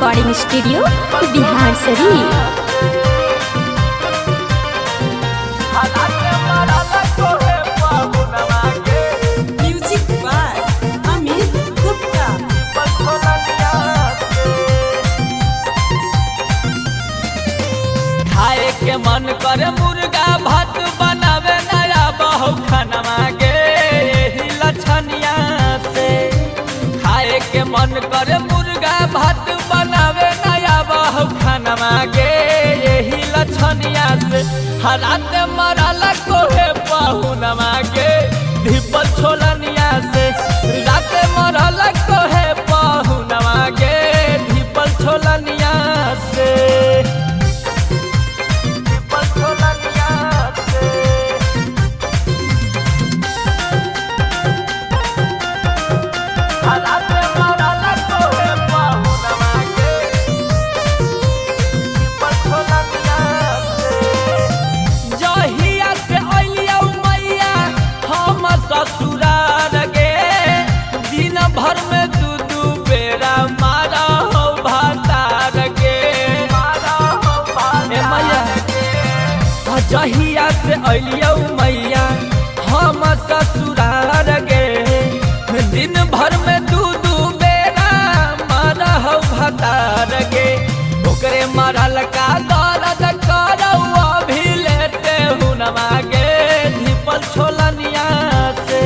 Recording studio Bihar Sharif. Music by Amit Gupta. खाए के मन करे मुर्गा भात बनावे नया बहु खानवा गे यही लछनिया से। खाए के मन करे मुर्गा भात बनावे नया बहु खानवा गे यही लछनिया से। हरात मरल कोहे पहुनवा गे धिपल छोलनिया से। रात मरल कोहे पहुनवा गे धिपल छोलनिया से। ससुरार गे दिन भर में दू दू बेरा मारा हो भातार गे मैया। जहिया से अलियौ मैया हम ससुरार गे दिन भर में दू दू बेरा मारा हो भातार गे। ओकरे मरल का दर्द करौ अभी लेते हुनवा गे धिपल छोलनिया से।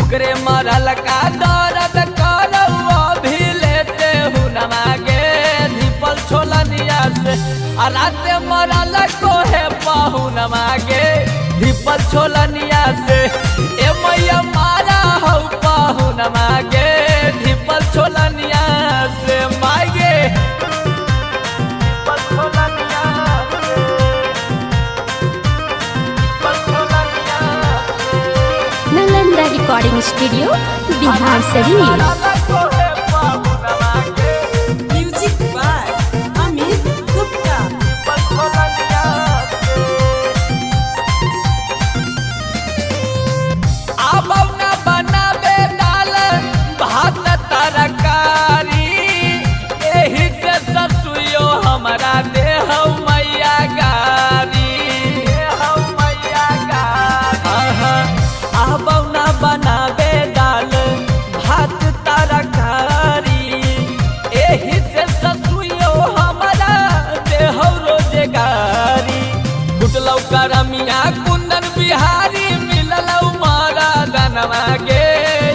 ओकरे मरल का दर्द करौ अभी लेते हुनवा गे धिपल छोलनिया से। आ रात मरल कोहे पहुनवा गे धिपल छोलनिया से। ए मैया मारा हौ पहुनवा गे धिपल छोलनिया से। माये Nalanda recording studio Bihar Sharif. Music by Amit Gupta. अब न बनावे दाल भात तरकारी एही से ससुयो हमरा देह मैया गारी। अब न बनावे दाल भात तरकारी एही से ससुयो हमरा देह रोजगारी। फुटलौ करमिया कुंदन बिहारी मिललौ मारा दनवा गे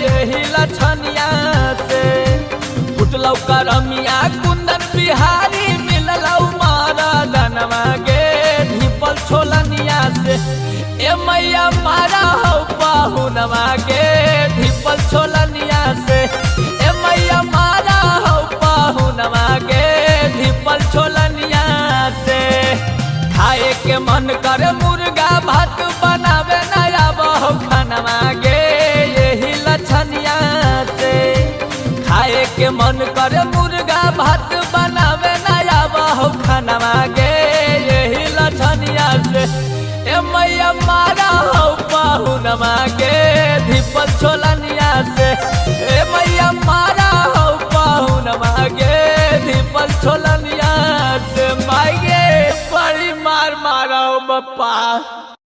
यही लछनिया से। फुटलौ करमिया कुंदन बिहारी मिललौ मारा दनवा गे धिपल छोलनिया से। ए मैया मारा हौ पहुनवा गे धिपल छोलनिया से। ए मैया मारा हौ पहुनवा गे धिपल छोलनिया से। खाए के मन करे मुर्गा भात बनावे नया बहु खानवा गे यही लछनिया से। खाए के मन करे मुर्गा भात बनावे नया बहु खानवा गे यही लछनिया से। ए मैया मारा हौ पहुनवा गे धिपल छोलनिया से। ए मैया मारा हौ पहुनवा गे धिपल छोलनिया से। माई गे बड़ी मार मारा बप्पा।